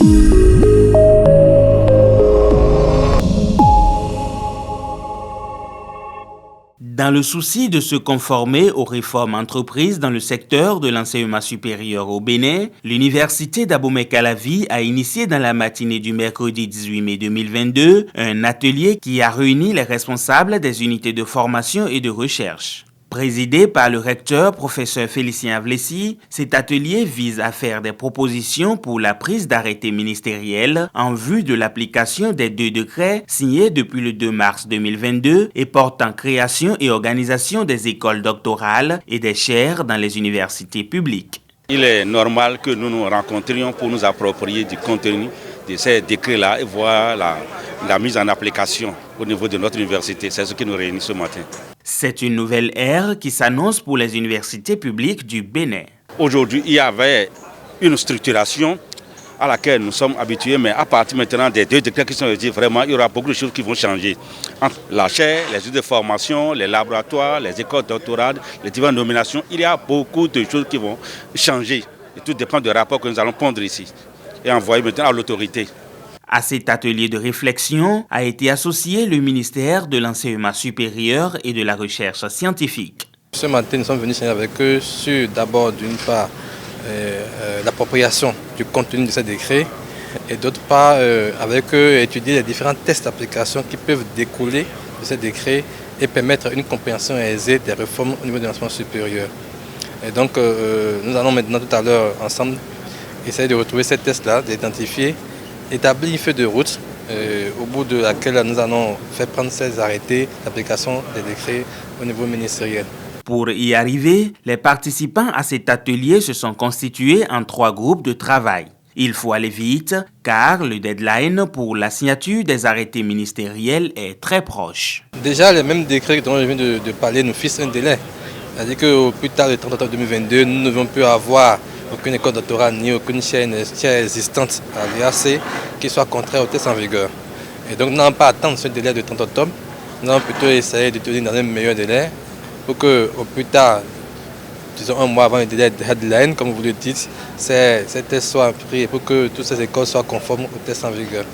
Dans le souci de se conformer aux réformes entreprises dans le secteur de l'enseignement supérieur au Bénin, l'Université d'Abomey-Calavi a initié dans la matinée du mercredi 18 mai 2022 un atelier qui a réuni les responsables des unités de formation et de recherche. Présidé par le recteur, professeur Félicien Avlessi, cet atelier vise à faire des propositions pour la prise d'arrêtés ministériels en vue de l'application des 2 décrets signés depuis le 2 mars 2022 et portant création et organisation des écoles doctorales et des chaires dans les universités publiques. Il est normal que nous nous rencontrions pour nous approprier du contenu de ces décrets-là et voir la mise en application au niveau de notre université. C'est ce qui nous réunit ce matin. C'est une nouvelle ère qui s'annonce pour les universités publiques du Bénin. Aujourd'hui, il y avait une structuration à laquelle nous sommes habitués, mais à partir maintenant des 2 décrets qui sont dit, vraiment, il y aura beaucoup de choses qui vont changer. Entre la chaire, les unités de formation, les laboratoires, les écoles doctorales, les diverses nominations, il y a beaucoup de choses qui vont changer. Et tout dépend du rapport que nous allons pondre ici et envoyer maintenant à l'autorité. À cet atelier de réflexion a été associé le ministère de l'Enseignement supérieur et de la Recherche scientifique. Ce matin, nous sommes venus signer avec eux sur d'abord d'une part l'appropriation du contenu de ces décrets et d'autre part avec eux étudier les différents tests d'application qui peuvent découler de ces décrets et permettre une compréhension aisée des réformes au niveau de l'enseignement supérieur. Et donc nous allons maintenant tout à l'heure ensemble essayer de retrouver ces tests-là, d'identifier, établir une feuille de route au bout de laquelle nous allons faire prendre ces arrêtés d'application des décrets au niveau ministériel. Pour y arriver, les participants à cet atelier se sont constitués en 3 groupes de travail. Il faut aller vite car le deadline pour la signature des arrêtés ministériels est très proche. Déjà, les mêmes décrets dont je viens de parler nous fixent un délai. C'est-à-dire qu'au plus tard, le 30 octobre 2022, nous ne devons plus avoir aucune école doctorale ni aucune chaire existante à l'IAC qui soit contraire aux tests en vigueur. Et donc nous n'allons pas attendre ce délai de 30 octobre, nous allons plutôt essayer de tenir dans un meilleur délai pour qu'au plus tard, disons 1 mois avant le délai de deadline, comme vous le dites, ces tests soient pris et pour que toutes ces écoles soient conformes aux tests en vigueur.